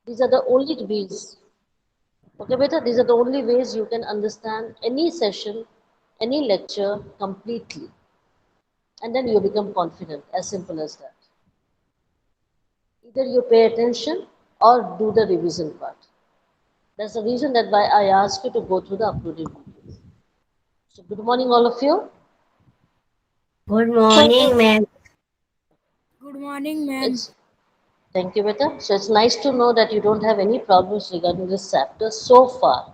These are the only ways. Okay, beta, these are the only ways you can understand any session, any lecture completely. And then you become confident, as simple as that. Either you pay attention or do the revision part. That's the reason that why I asked you to go through the uploaded videos. So good morning all of you. Good morning, ma'am. Good morning, ma'am. It's thank you, beta. So it's nice to know that you don't have any problems regarding this chapter so far.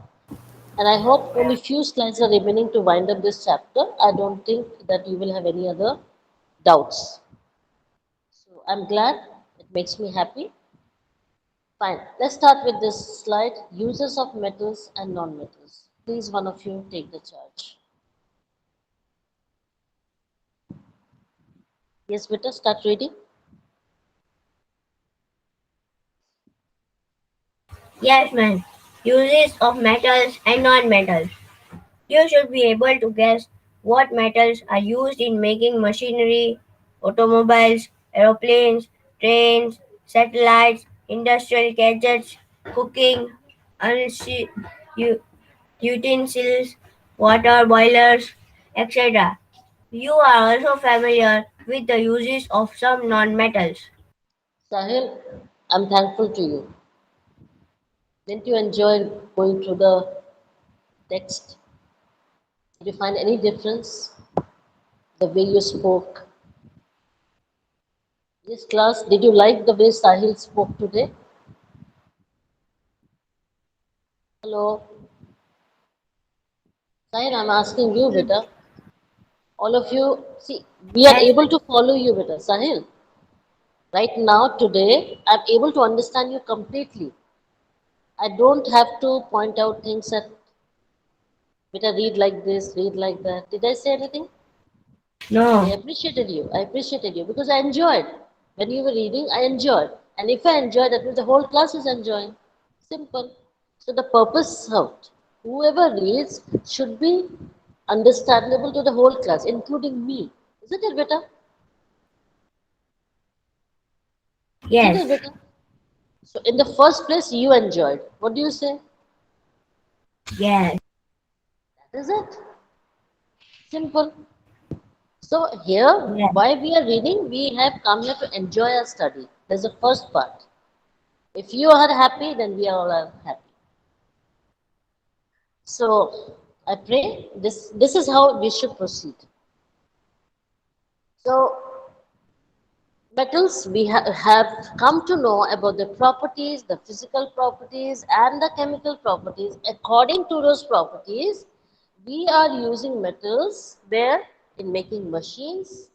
And I hope only few slides are remaining to wind up this chapter. I don't think that you will have any other doubts. So I'm glad. It makes me happy. Fine. Let's start with this slide. Uses of metals and non-metals. Please, one of you take the charge. Yes, beta, start reading. Yes, ma'am. Uses of metals and non-metals. You should be able to guess what metals are used in making machinery, automobiles, aeroplanes, trains, satellites, industrial gadgets, cooking, unsi- u- utensils, water boilers, etc. You are also familiar with the uses of some non-metals. Sahil, I'm thankful to you. Didn't you enjoy going through the text? Did you find any difference? The way you spoke? Yes, class, did you like the way Sahil spoke today? Hello. Sahil, I'm asking you, beta. All of you, see, we are Yes, able to follow you, beta. Sahil, right now, today, I'm able to understand you completely. I don't have to point out things that, beta, read like this, read like that. Did I say anything? I no. appreciated you. I appreciated you because I enjoyed. When you were reading, I enjoyed. And if I enjoy, that means the whole class is enjoying. Simple. So the purpose served. Whoever reads should be understandable to the whole class, including me. Isn't it, beta? Isn't it, Yes, beta? So in the first place, you enjoyed. What do you say? yes, That is it. Simple. So here, yes. why we are reading, we have come here to enjoy our study. That's the first part. If you are happy, then we all are happy. So I pray this is how we should proceed. So metals we have come to know about the properties, the physical properties, and the chemical properties. According to those properties, we are using metals where in making machines,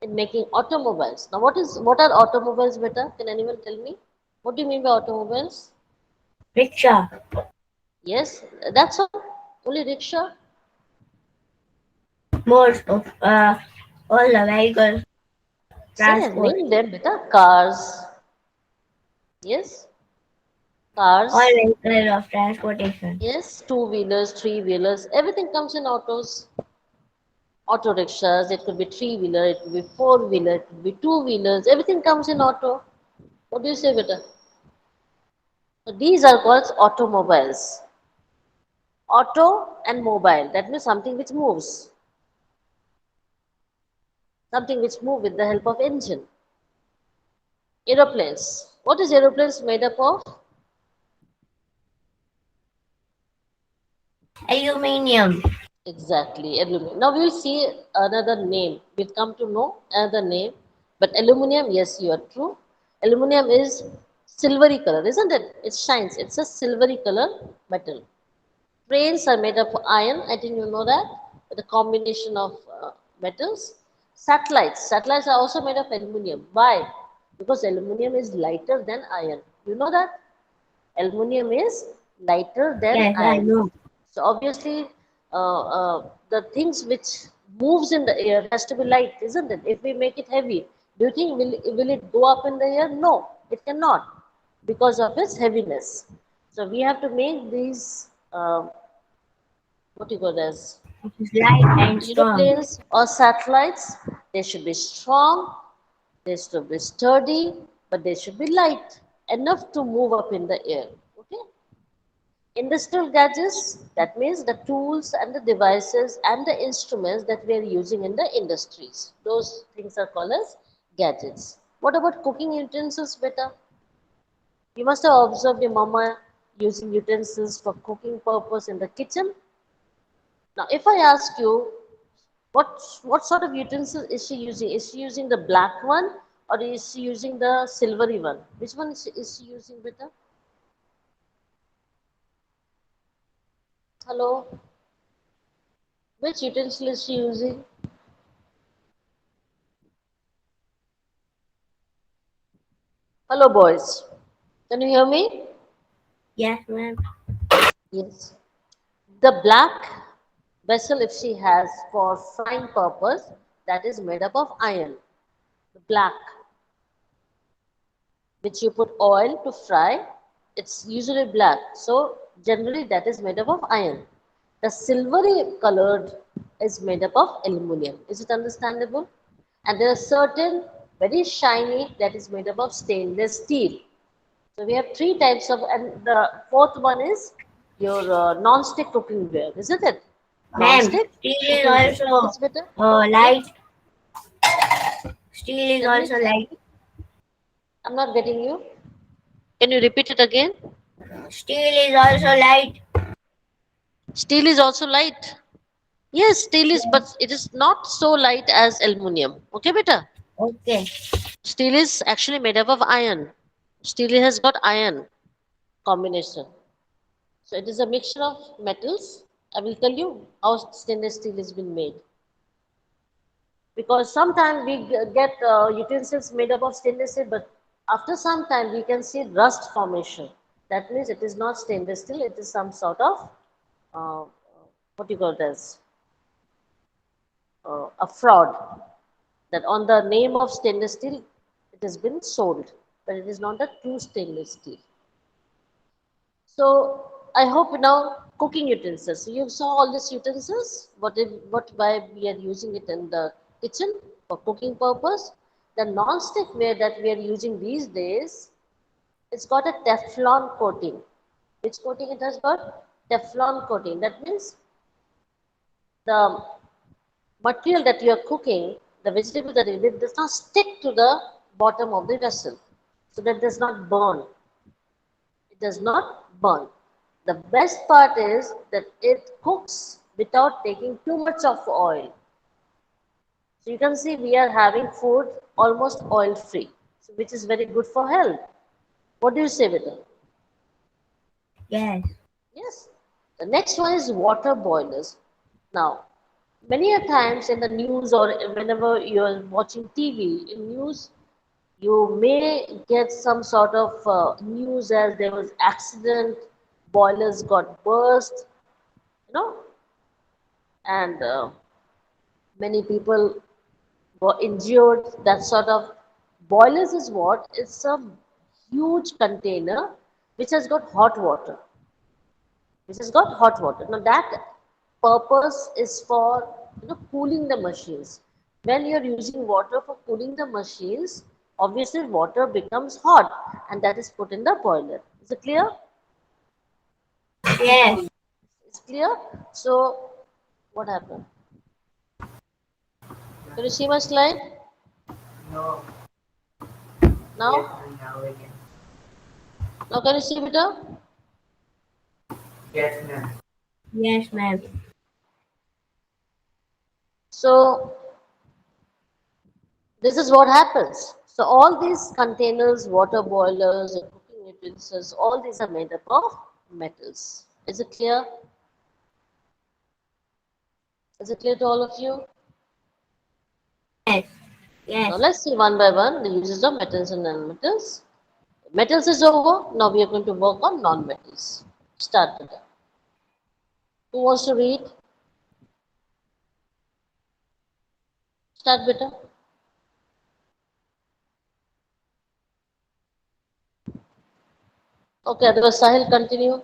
in making automobiles. Now, what are automobiles, beta? Can anyone tell me? What do you mean by automobiles? Rickshaw. Yes, that's all. Only rickshaw. Most of all the vehicles Say, transport. name them, beta. Cars. Yes, All cars. vehicles of transportation. Yes, two wheelers, three wheelers. Everything comes in autos. Auto rickshaws. It could be three wheeler. It could be four wheeler. It could be two wheelers. Everything comes in auto. What do you say, beta? So these are called automobiles. Auto and mobile. That means something which moves. Something which move with the help of engine. Aeroplanes. What is aeroplanes made up of? Aluminium. Exactly, aluminum. Now we'll see another name. We'll come to know another name. But aluminum, yes, you are true. Aluminum is silvery color, isn't it? It shines. It's a silvery color metal. Trains are made of iron. I think you know that. With a combination of metals. Satellites. Satellites are also made of aluminum. Why? Because aluminum is lighter than iron. You know that? Aluminum is lighter than Yes, I iron. know. So obviously, the things which moves in the air has to be light, isn't it? If we make it heavy, do you think will it go up in the air? No, it cannot because of its heaviness. So we have to make these what you call as It is light and strong. aeroplanes or satellites. They should be strong, they should be sturdy, but they should be light. enough to move up in the air. Okay. Industrial gadgets, that means the tools and the devices and the instruments that we are using in the industries. Those things are called as gadgets. What about cooking utensils, beta? You must have observed your mama using utensils for cooking purpose in the kitchen. Now, if I ask you, what sort of utensil is she using? Is she using the black one or is she using the silvery one? Which one is she using, beta? Hello? Which utensil is she using? Hello, boys. Can you hear me? Yes, ma'am. Yes. The black vessel, if she has for frying purpose, that is made up of iron. The black, which you put oil to fry, it's usually black. So generally that is made up of iron. The silvery colored is made up of aluminum. Is it understandable? And there are certain very shiny that is made up of stainless steel. So we have three types of, and the fourth one is your non-stick cooking ware, isn't it? Ma'am, Non-stick steel is cooking ware. also Yes, better. Yeah. light. Steel is Tell me. also light. I'm not getting you. Can you repeat it again? Steel is also light. Steel is also light. Yes, steel is, Yes. but it is not so light as aluminum. Okay, beta. Okay. Steel is actually made up of iron. Steel has got iron combination. So it is a mixture of metals. I will tell you how stainless steel has been made. Because sometimes we get utensils made up of stainless steel, but after some time we can see rust formation. That means it is not stainless steel, it is some sort of uh, what you call it as a fraud. That on the name of stainless steel, it has been sold, but it is not the true stainless steel. So I hope now cooking utensils. So you saw all these utensils. What why we are using it in the kitchen for cooking purpose. The non-stick ware that we are using these days, it's got a Teflon coating. Which coating it has got? Teflon coating. That means the material that you are cooking, the vegetable that you did, does not stick to the bottom of the vessel, so that does not burn. It does not burn. The best part is that it cooks without taking too much of oil. So you can see we are having food almost oil free, so which is very good for health. What do you say, Vita? Yes. Yes. The next one is water boilers. Now, many a times in the news or whenever you are watching TV, in news, you may get some sort of news as there was accident, boilers got burst, you know, and many people were injured. That sort of boilers is what? It's a huge container which has got hot water. Which has got hot water. Now that purpose is for cooling the machines. When you're using water for cooling the machines, obviously water becomes hot and that is put in the boiler. Is it clear? Yes. It's clear. So what happened? Can you see my slide now? Now can you see better? Yes, ma'am. So this is what happens. So all these containers, water boilers, and cooking utensils, all these are made up of metals. Is it clear? Is it clear to all of you? Yes. Now Yes. let's see one by one the uses of metals and non-metals. Metals is over. Now we are going to work on non-metals. Start with that. Who wants to read? Start better. Okay, otherwise Sahil continue.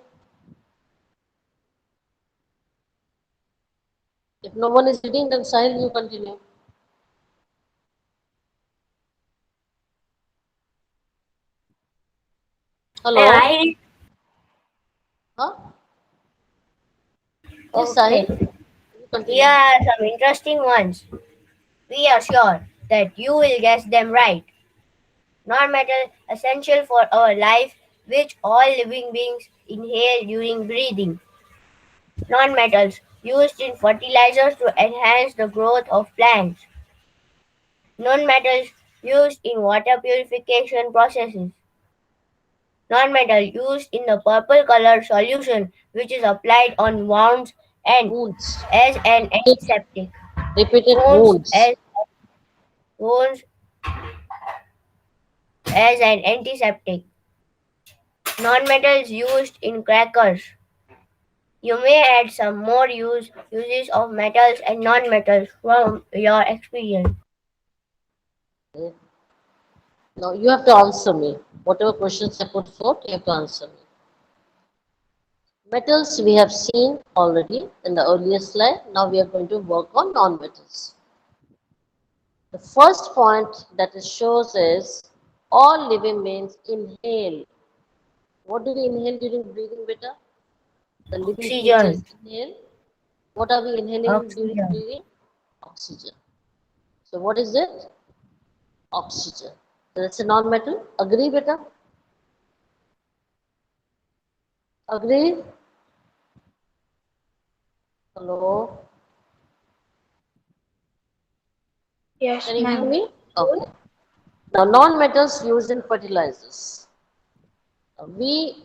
If no one is reading, then Sahil you continue. And Hello? I Huh? Yes, Sahil, okay. you Here continue. are some interesting ones. We are sure that you will guess them right. Non-metal essential for our life, which all living beings inhale during breathing. Non-metals used in fertilizers to enhance the growth of plants. Non-metals used in water purification processes. Non-metal used in the purple color solution which is applied on wounds and Wounds. as an Repeat, antiseptic. repeat it, Wounds wounds. wounds as an antiseptic. Non-metals used in crackers. You may add some more uses of metals and non-metals from your experience. Okay. Now you have to answer me. Whatever questions I put forth, you have to answer me. Metals we have seen already in the earlier slide. Now we are going to work on non-metals. The first point that it shows is all living beings inhale. What do we inhale during breathing, beta? The living creatures Oxygen. inhale. What are we inhaling during Oxygen. breathing? Oxygen. So what is it? Oxygen. So that's a non-metal. Agree, beta? Agree? Hello? Yes, Can you hear ma'am. me? Okay. Now, non-metals used in fertilizers. We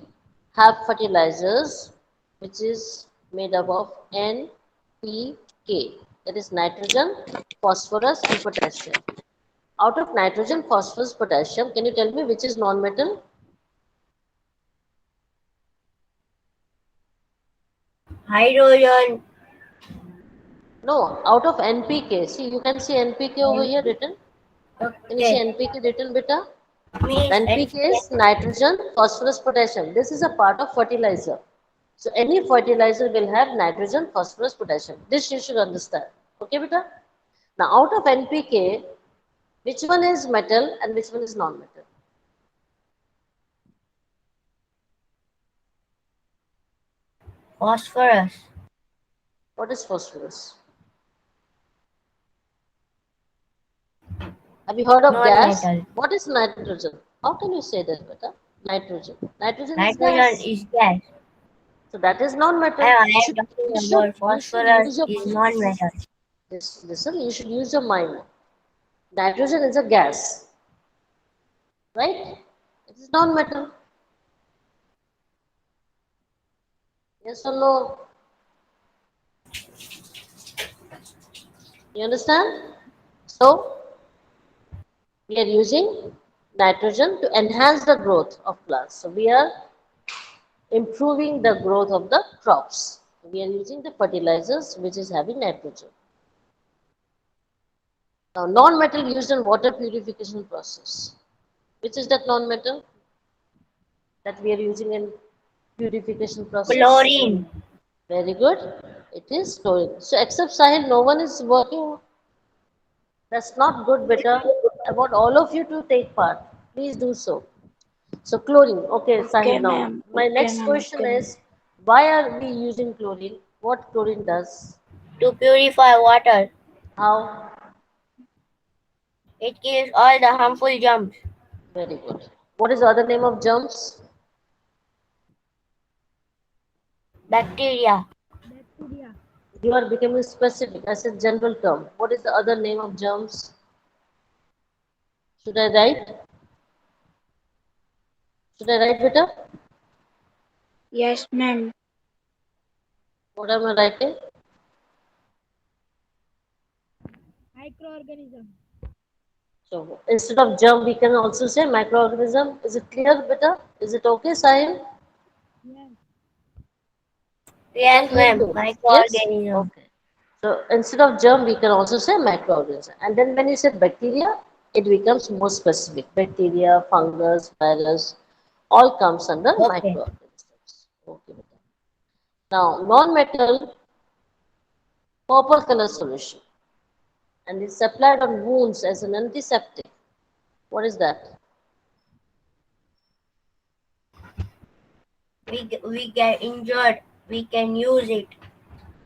have fertilizers which is made up of NPK. That is nitrogen, phosphorus and potassium. Out of nitrogen, phosphorus, potassium, can you tell me which is non-metal? Hydrogen. No, out of NPK. See, you can see NPK over here written. Can you see Okay. NPK written, beta? Means NPK is nitrogen, phosphorus, potassium. This is a part of fertilizer. So any fertilizer will have nitrogen, phosphorus, potassium. This you should understand. Okay, beta? Now out of NPK, which one is metal and which one is non-metal? phosphorus. What is phosphorus? Have you heard of gas? Non-metal. What is nitrogen? How can you say that, beta? Nitrogen. Nitrogen is Nitrogen gas. is gas. So that is non-metal. I You am should talking you should about you should phosphorus use your is mind. non-metal. Listen, you should use your mind. Nitrogen is a gas, right? It is non-metal. Yes or no? You understand? So we are using nitrogen to enhance the growth of plants. So we are improving the growth of the crops. We are using the fertilizers which is having nitrogen. Now non-metal used in water purification process. Which is that non-metal that we are using in purification process? Chlorine. Very good. It is chlorine. So except Sahil, no one is working. That's not good, better. I want all of you to take part. Please do so. So chlorine. Okay, Okay, Sahil, now. ma'am. My Okay, next ma'am. question Okay, ma'am. is, why are we using chlorine? What chlorine does? To purify water. How? It kills all the harmful germs. Very good. What is the other name of germs? Bacteria. You are becoming specific. I said general term. What is the other name of germs? Should I write? Should I write, better? Yes, ma'am. What am I writing? So instead of germ, we can also say microorganism. Is it clear, better? Is it okay, Sahil? I Yes, can't hear ma'am. you. Yes? Microorganism. Okay. So instead of germ, we can also say microorganism. And then when you say bacteria, it becomes more specific. Bacteria, fungus, virus, all comes under Okay. microorganisms. Okay. Now, non-metal purple color solution and it's applied on wounds as an antiseptic. What is that? we get injured, we can use it.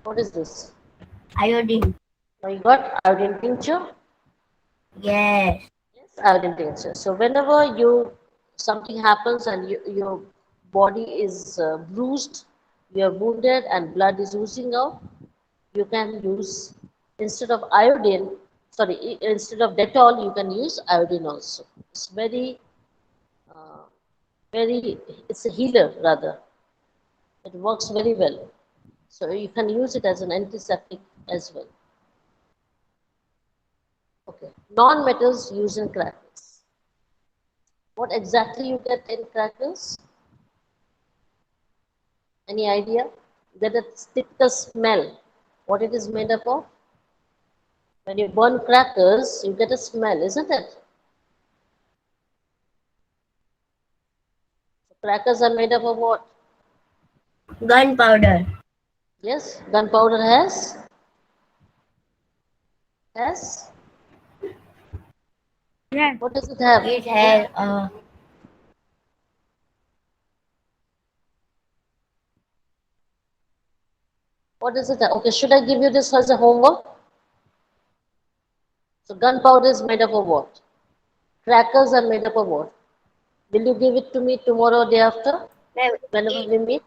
What is this? Iodine. Now you got iodine tincture. Yes. Yes, iodine tincture. So whenever you something happens and your body is bruised, you are wounded and blood is oozing out, you can use instead of iodine, sorry, instead of Dettol, you can use iodine also. It's uh, very, it's a healer rather. It works very well. So you can use it as an antiseptic as well. Okay. Non-metals used in crackers. What exactly you get in crackers? Any idea? Get a typical smell. What it is made up of? When you burn crackers, you get a smell, isn't it? So crackers are made up of what? Gunpowder. Yes, gunpowder has. Yes. What does it have? It It, has what does it have? Okay, should I give you this as a homework? So gunpowder is made up of what? Crackers are made up of what? Will you give it to me tomorrow or day after? ma'am, Whenever it we meet?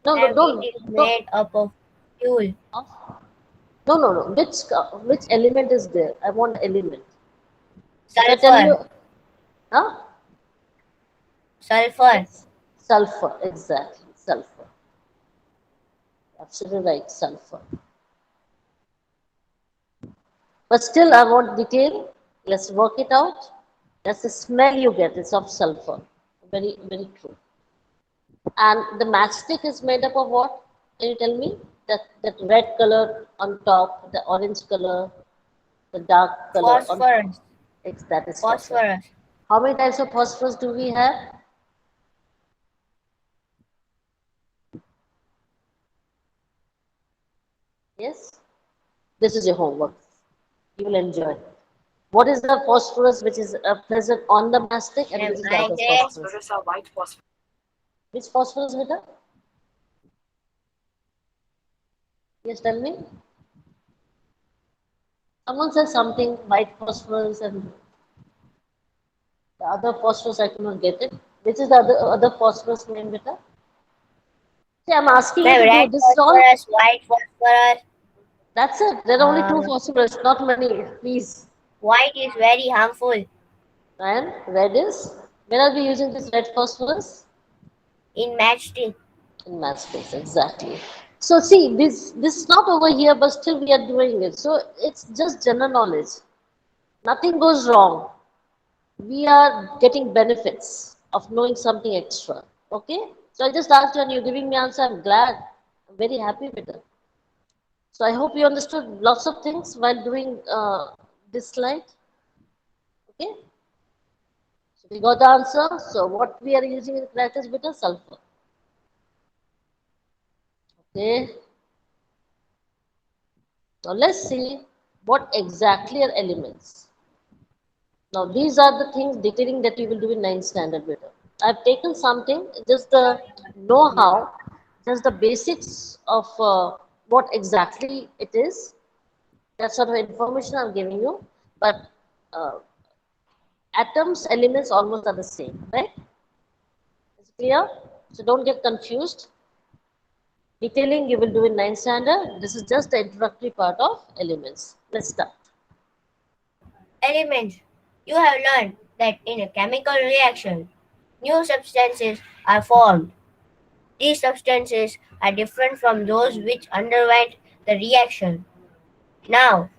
No, no, ma'am, it don't, is don't. made up of fuel. No, no, no. Which element is there? I want element. If I tell Sulfur. you, huh? Sulfur. Yes, sulfur. Exactly, sulfur. Absolutely right, sulfur. But still, I want detail. Let's work it out. That's the smell you get. It's of sulfur. Very, very true. And the matchstick is made up of what? Can you tell me? That red color on top, the orange color, the dark color on top. Phosphorus. It's that is phosphorus. Phosphorus. How many types of phosphorus do we have? Yes. This is your homework. You will enjoy. What is the phosphorus which is present on the mastic and Ma'am, which is the I other guess phosphorus? Which phosphorus, beta? Yes, tell me. Someone says something, white phosphorus and the other phosphorus, I cannot get it. Which is the other phosphorus name, beta? See, I'm asking you ma'am, to do. red This is all, phosphorus, white phosphorus. that's it. There are only two Uh, phosphorus, not many. Please. White is very harmful And red is? When are we using this red phosphorus? in matchstick. In math space, exactly. So see, this is not over here, but still we are doing it. So it's just general knowledge. Nothing goes wrong. We are getting benefits of knowing something extra. Okay? So I just asked you and you're giving me answer. I'm glad. I'm very happy with it. So I hope you understood lots of things while doing this slide. Okay? So we got the answer. So what we are using in practice with is sulfur. Okay? Now let's see what exactly are elements. Now these are the things detailing that you will do in ninth standard better. I've taken something, just the know-how, just the basics of what exactly it is. That sort of information I'm giving you. But uh, atoms, elements almost are the same, right? Is it clear? So don't get confused. Detailing you will do in ninth standard. This is just the introductory part of elements. Let's start. Elements. You have learned that in a chemical reaction, new substances are formed. These substances are different from those which underwent the reaction. Now,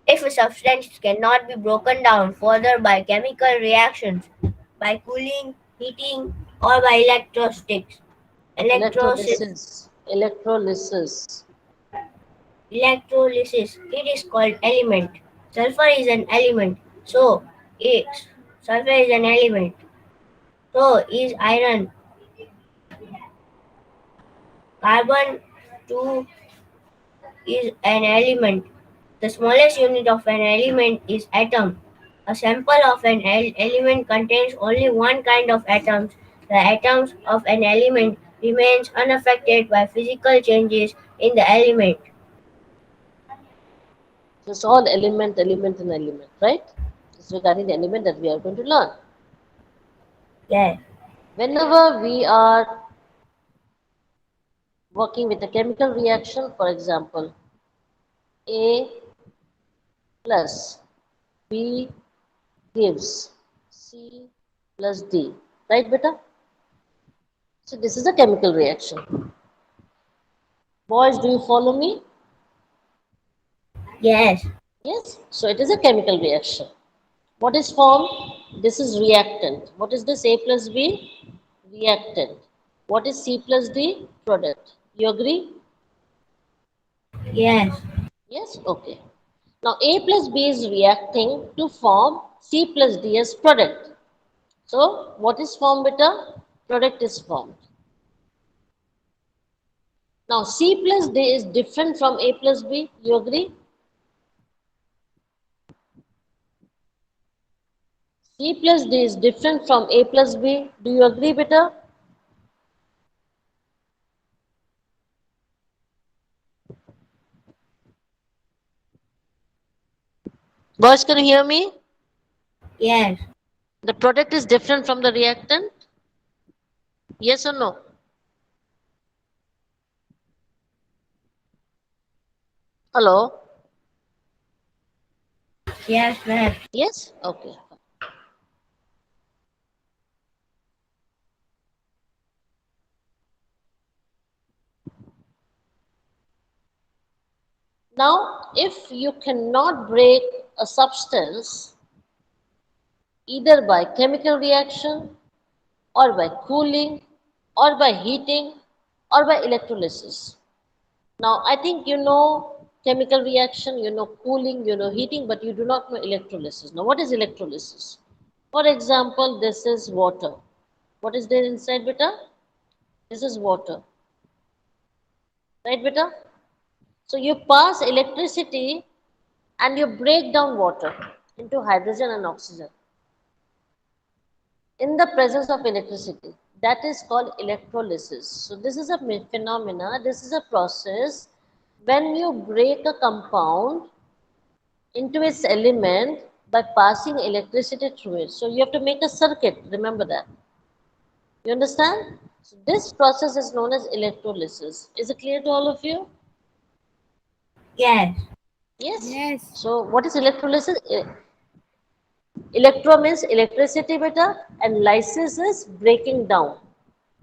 if a substance cannot be broken down further by chemical reactions, by cooling, heating, or by electrolysis, Electrolysis. Electrolysis. electrolysis, it is called element. Sulfur is an element, so is sulfur is an element. So is iron. Carbon 2 is an element. The smallest unit of an element is atom. A sample of an element contains only one kind of atoms. The atoms of an element remains unaffected by physical changes in the element. So it's all element, element, and element, right? It's regarding the element that we are going to learn. Yes, Whenever we are working with a chemical reaction, for example, A plus B gives C plus D, right, beta? So this is a chemical reaction. Boys, do you follow me? yes, Yes. So it is a chemical reaction. What is formed? This is reactant. What is this A plus B? Reactant. What is C plus D? Product. You agree? yes, Yes? Okay. Now A plus B is reacting to form C plus D as product. So what is formed, beta? Product is formed. Now C plus D is different from A plus B. You agree? C plus D is different from A plus B. Do you agree, beta? Boys, can you hear me? yes, The product is different from the reactant? Yes or no? Hello? yes, ma'am. Yes? Okay. Now, if you cannot break a substance either by chemical reaction or by cooling or by heating or by electrolysis. Now, I think you know chemical reaction, you know cooling, you know heating, but you do not know electrolysis. Now, what is electrolysis? For example, this is water. What is there inside, beta? This is water. Right, beta? So, you pass electricity and you break down water into hydrogen and oxygen in the presence of electricity. That is called electrolysis. So this is a phenomena, this is a process when you break a compound into its element by passing electricity through it. So you have to make a circuit, remember that. You understand? So this process is known as electrolysis. Is it clear to all of you? Yes, Yes? Yes. So what is electrolysis? Electro means electricity, beta, and lysis is breaking down.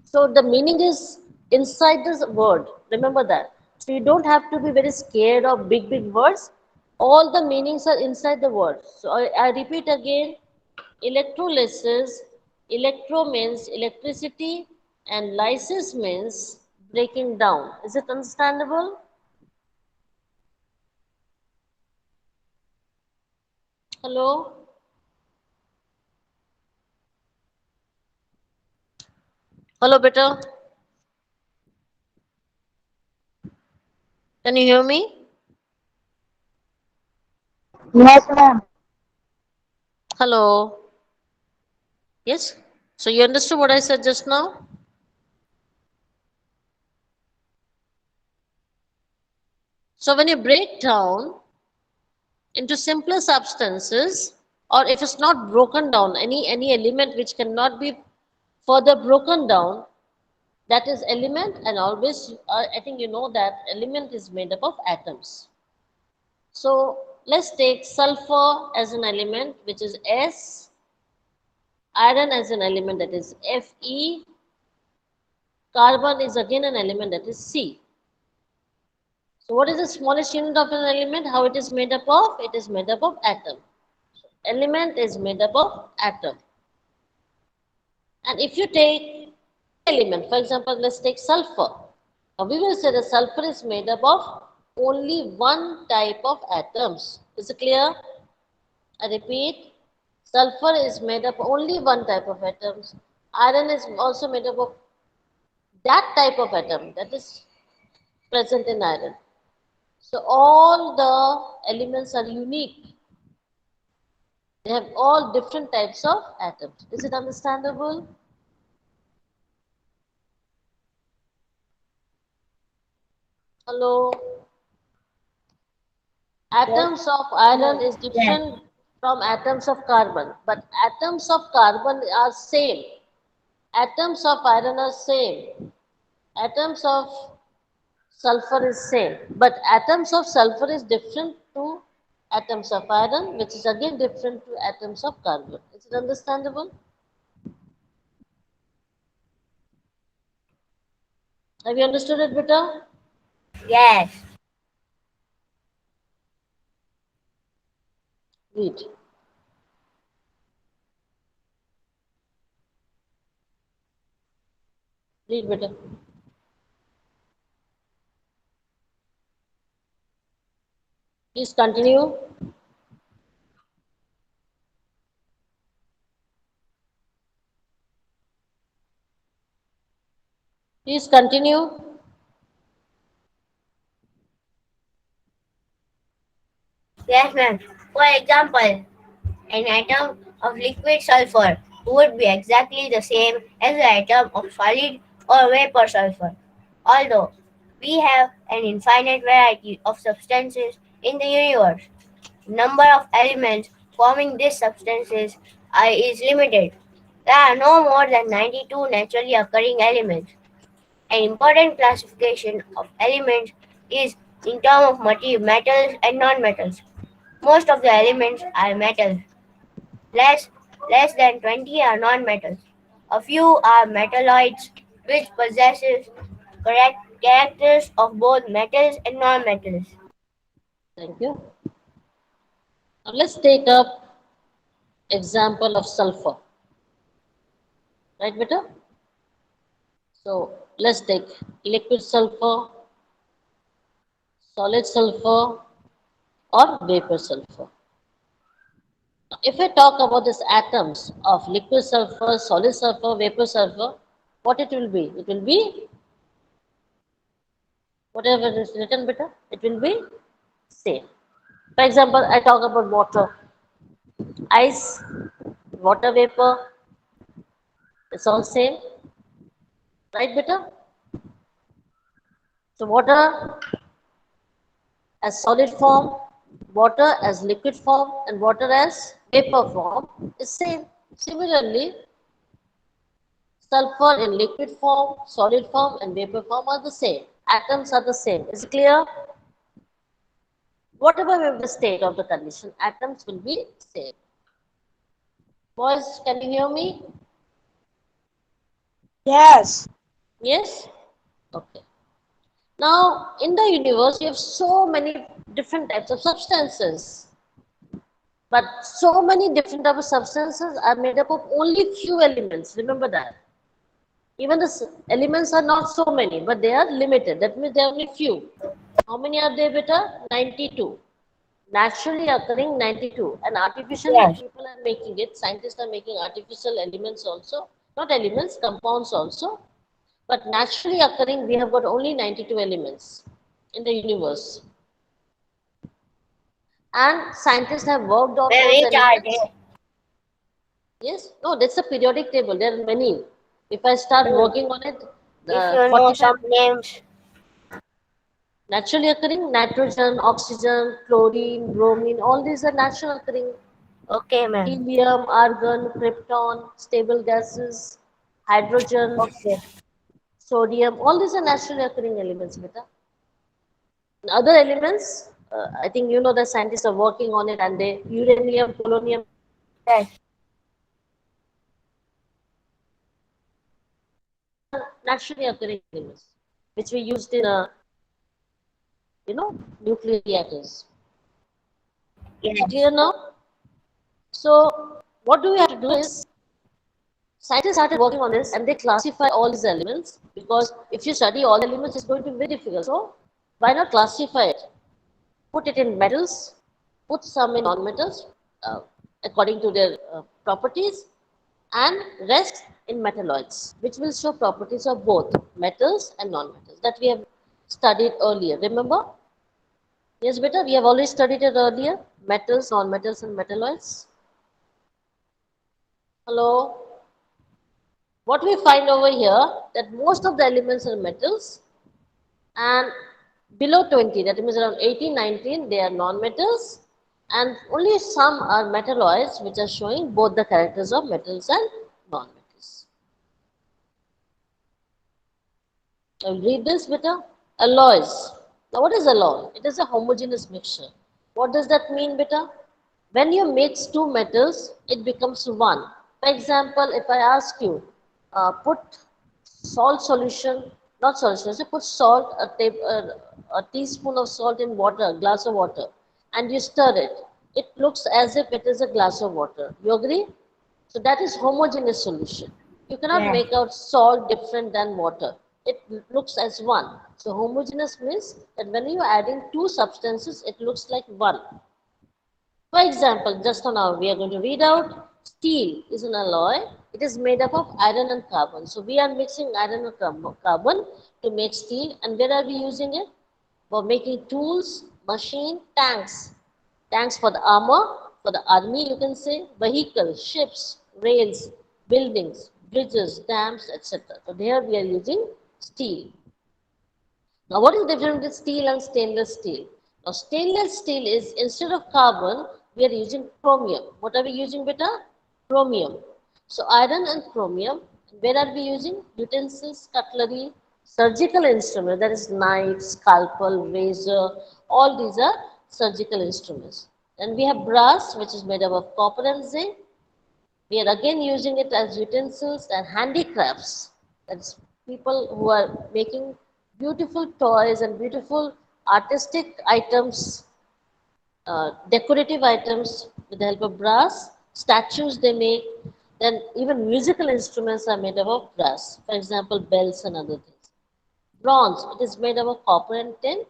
So the meaning is inside this word. Remember that. So you don't have to be very scared of big, big words. All the meanings are inside the word. So I repeat again, electrolysis, electro means electricity and lysis means breaking down. Is it understandable? Hello? Hello, beta. Can you hear me? Yes, ma'am. Hello? Yes? So you understood what I said just now? So when you break down into simpler substances, or if it's not broken down, any element which cannot be further broken down, that is element. And always I think you know that element is made up of atoms. So let's take sulfur as an element, which is S, iron as an element, that is Fe, carbon is again an element, that is C. So what is the smallest unit of an element? How it is made up of? It is made up of atom. Element is made up of atom. And if you take element, for example, let's take sulfur. Now we will say that sulfur is made up of only one type of atoms. Is it clear? I repeat, sulfur is made up only one type of atoms. Iron is also made up of that type of atom that is present in iron. So all the elements are unique. They have all different types of atoms. Is it understandable? Hello. Yes. Atoms of iron is Yes. different from atoms of carbon, but atoms of carbon are same. Atoms of iron are same. Atoms of sulfur is same, but atoms of sulfur is different to atoms of iron, which is again different to atoms of carbon. Is it understandable? Have you understood it better? Yes. Read. Read better. Please continue. Please continue. Yes, ma'am. For example, an atom of liquid sulfur would be exactly the same as the atom of solid or vapor sulfur. Although we have an infinite variety of substances in the universe, the number of elements forming these substances is limited. There are no more than 92 naturally occurring elements. An important classification of elements is in terms of metals and nonmetals. Most of the elements are metals. Less, less than 20 are nonmetals. A few are metalloids, which possesses correct characters of both metals and nonmetals. Thank you. Now let's take up example of sulfur. Right, beta? So let's take liquid sulfur, solid sulfur, or vapor sulfur. If I talk about these atoms of liquid sulfur, solid sulfur, vapor sulfur, what it will be? It will be whatever is written better, it will be same. For example, I talk about water, ice, water vapor, it's all same, right better? So water as solid form, water as liquid form, and water as vapor form is same. Similarly, sulfur in liquid form, solid form, and vapor form are the same. Atoms are the same. Is it clear? Whatever may be the state of the condition, atoms will be same. Boys, can you hear me? Yes. Yes? Okay. Now, in the universe, we have so many different types of substances. But so many different types of substances are made up of only few elements. Remember that. Even the elements are not so many, but they are limited. That means there are only few. How many are there, beta? 92. Naturally occurring 92. And artificially, Yes. people are making it. Scientists are making artificial elements also. Not elements, compounds also. But naturally occurring, we have got only 92 elements in the universe. And scientists have worked on Ma'am, those which are elements. they? Yes, no, that's a periodic table. There are many. If I start Ma'am, working on it, if the you know 45 some names. naturally occurring nitrogen, oxygen, chlorine, bromine, all these are natural occurring. Okay, ma'am. Helium, argon, krypton, stable gases, hydrogen, Okay. sodium, all these are naturally occurring elements, beta. And other elements, I think you know the scientists are working on it and they uranium, polonium, Yes. naturally occurring elements, which we used in, nuclear reactors. Is it clear Yes. now? So, what do we have to do is scientists started working on this and they classify all these elements because if you study all elements, it's going to be very difficult. So, why not classify it? Put it in metals, put some in non-metals according to their properties, and rest in metalloids, which will show properties of both metals and non-metals that we have studied earlier. Remember? Yes, beta, we have already studied it earlier. Metals, non-metals, and metalloids. Hello? What we find over here that most of the elements are metals and Below 20, that means around 18, 19, they are non-metals, and only some are metalloids, which are showing both the characters of metals and non-metals. I'll read this beta. Alloys. Now, what is alloy? It is a homogeneous mixture. What does that mean, beta? When you mix two metals, it becomes one. For example, if I ask you, put salt solution, not solution, say put salt, a teaspoon of salt in water, a glass of water, and you stir it. It looks as if it is a glass of water. You agree? So that is homogeneous solution. You cannot Yes. make out salt different than water. It looks as one. So homogeneous means that when you are adding two substances, it looks like one. For example, just now we are going to read out steel is an alloy. It is made up of iron and carbon. So we are mixing iron and carbon to make steel. And where are we using it? For making tools, machine, tanks. Tanks for the armor, for the army, you can say, vehicles, ships, rails, buildings, bridges, dams, etc. So there we are using steel. Now, what is the difference between steel and stainless steel? Now, stainless steel is instead of carbon, we are using chromium. What are we using, beta? Chromium. So, iron and chromium. Where are we using? Utensils, cutlery, surgical instrument, that is knife, scalpel, razor. All these are surgical instruments. Then we have brass, which is made up of copper and zinc. We are again using it as utensils and handicrafts. That's people who are making beautiful toys and beautiful artistic items, decorative items with the help of brass. Statues they make. Then even musical instruments are made up of brass. For example, bells and other things. Bronze, it is made up of copper and tin.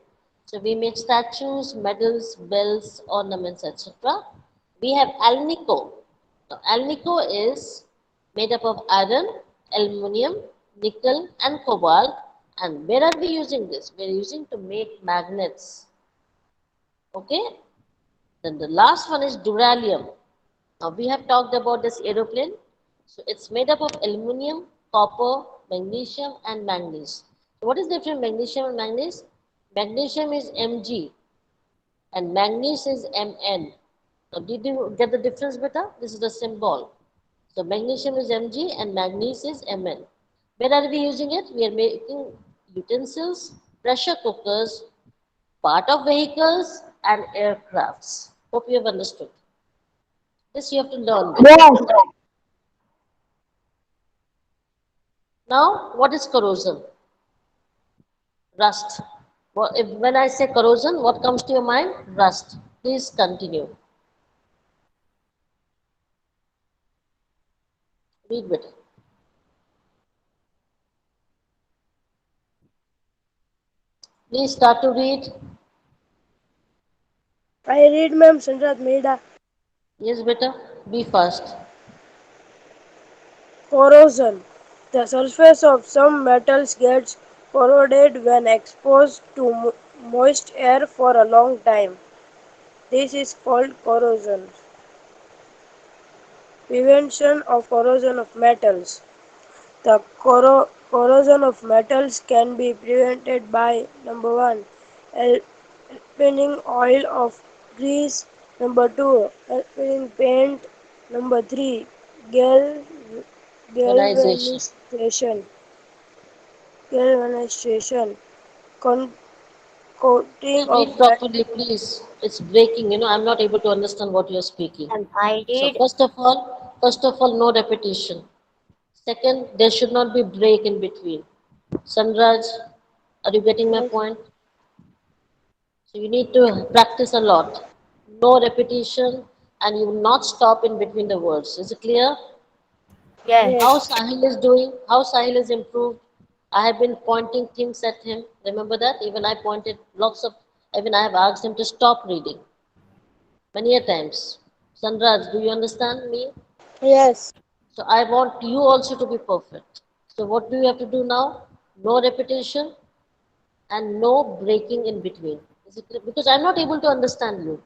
So we make statues, medals, bells, ornaments, etc. We have alnico. Now, alnico is made up of iron, aluminium, nickel, and cobalt. And where are we using this? We are using to make magnets. Okay. Then the last one is duralium. Now we have talked about this aeroplane. So it's made up of aluminium, copper, magnesium, and manganese. So what is the difference between magnesium and manganese? Magnesium is Mg and manganese is Mn. Now did you get the difference, beta? This is the symbol. So magnesium is Mg and manganese is Mn. Where are we using it? We are making utensils, pressure cookers, part of vehicles, and aircrafts. Hope you have understood. This you have to learn, beta. Yes. Now, what is corrosion? Rust. When I say corrosion, what comes to your mind? Rust. Please continue. Read better. Please start to read. I read Ma'am Sanjat Mehta. Yes, better. Be fast. Corrosion. The surface of some metals gets corroded when exposed to moist air for a long time. This is called corrosion. Prevention of corrosion of metals. The corrosion of metals can be prevented by number 1. Helping oil of grease. Number 2. Helping paint. Number 3. Gal- Organization. galvanization. Galvanization. Con- coating Yeah, read of metal. properly, please. It's breaking. I'm not able to understand what you're speaking. And I So did. first of all, no repetition. Second, there should not be break in between. Sanraj, are you getting my Yes. point? So you need to practice a lot. No repetition and you will not stop in between the words. Is it clear? Yes. How Yes. Sahil is doing? How Sahil is improved? I have been pointing things at him. Remember that? Even I pointed even I have asked him to stop reading many a times. Sanraj, do you understand me? Yes. So I want you also to be perfect. So what do you have to do now? No repetition and no breaking in between. Is it clear? Because I'm not able to understand you.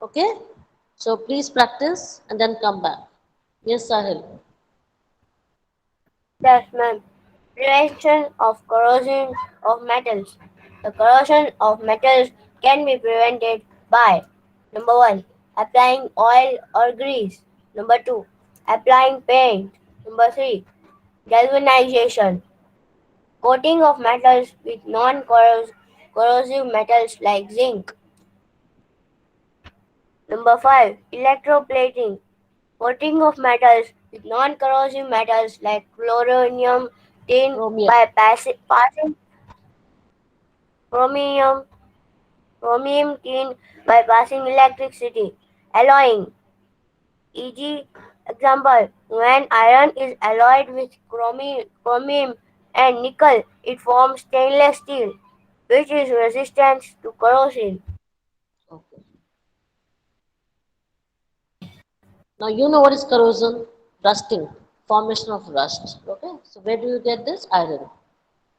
Okay? So please practice and then come back. Yes, Sahil. Yes, ma'am. Prevention of corrosion of metals. The corrosion of metals can be prevented by number 1. Applying oil or grease. Number 2. Applying paint. Number 3. Galvanization. Coating of metals with non-corrosive metals like zinc. Number 5. Electroplating. Coating of metals with non-corrosive metals like fluoronium tin Chromium. by passing chromium chromium tin by passing electricity. Alloying, e.g., example, when iron is alloyed with chromium and nickel, it forms stainless steel, which is resistant to corrosion. Okay. Now you know what is corrosion? Rusting, formation of rust. Okay. So where do you get this? Iron.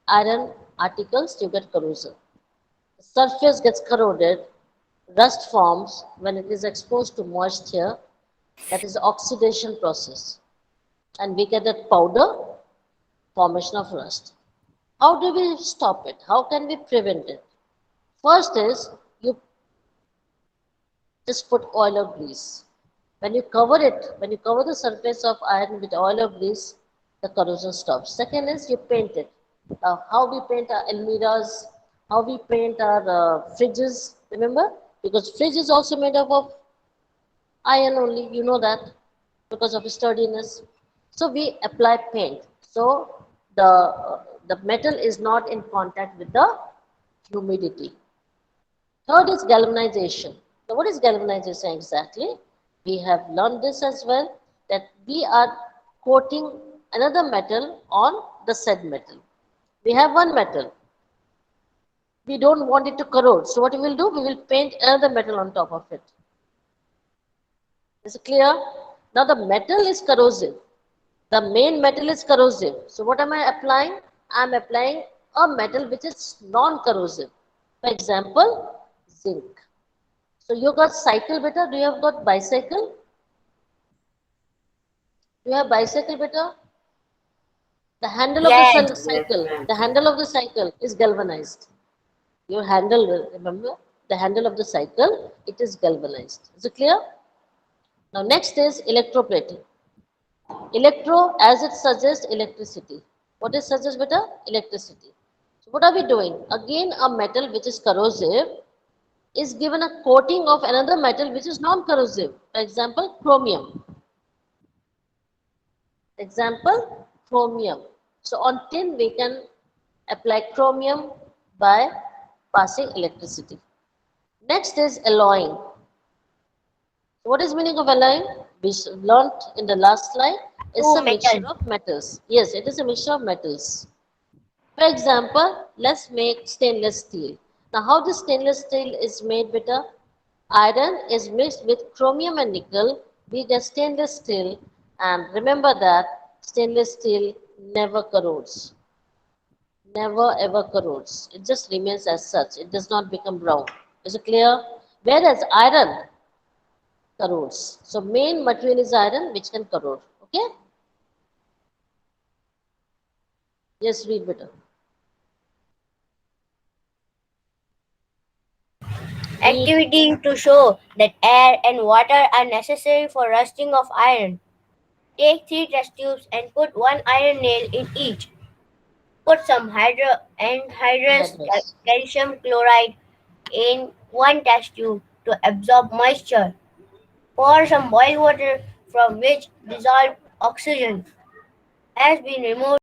Iron articles, you get corrosion. The surface gets corroded, rust forms when it is exposed to moisture, that is the oxidation process. And we get that powder, formation of rust. How do we stop it? How can we prevent it? First is you just put oil or grease. When you cover the surface of iron with oil or grease, the corrosion stops. Second is you paint it. How we paint our almirahs, how we paint our fridges, remember? Because fridge is also made up of iron only, you know that, because of sturdiness. So we apply paint. So the metal is not in contact with the humidity. Third is galvanization. So what is galvanization exactly? We have learned this as well, that we are coating another metal on the said metal. We have one metal. We don't want it to corrode. So what we will do? We will paint another metal on top of it. Is it clear? Now the metal is corrosive. The main metal is corrosive. So what am I applying? I am applying a metal which is non-corrosive. For example, zinc. So you got cycle beta. Do you have got bicycle? Do you have bicycle beta? The handle of the Yes, the handle of the cycle is galvanized. Your handle, remember, the handle of the cycle, it is galvanized. Is it clear? Now next is electroplating. Electro, as it suggests, electricity. What it suggests, beta? Electricity. So what are we doing? Again, a metal which is corrosive is given a coating of another metal which is non-corrosive. For example, chromium. Example, chromium. So on tin we can apply chromium by passing electricity. Next is alloying. So what is meaning of alloying? We learned in the last slide. It's two a mixture metals. of metals. Yes, it is a mixture of metals. For example, let's make stainless steel. Now how this stainless steel is made with a iron is mixed with chromium and nickel. We get stainless steel, and remember that stainless steel never corrodes. Never ever corrodes. It just remains as such. It does not become brown. Is it clear? Whereas iron corrodes. So main material is iron which can corrode. Okay? Yes, read better. Read. Activity to show that air and water are necessary for rusting of iron. Take three test tubes and put one iron nail in each. Put some anhydrous Anhydrous. calcium chloride in one test tube to absorb moisture. Pour some boiled water from which dissolved oxygen has been removed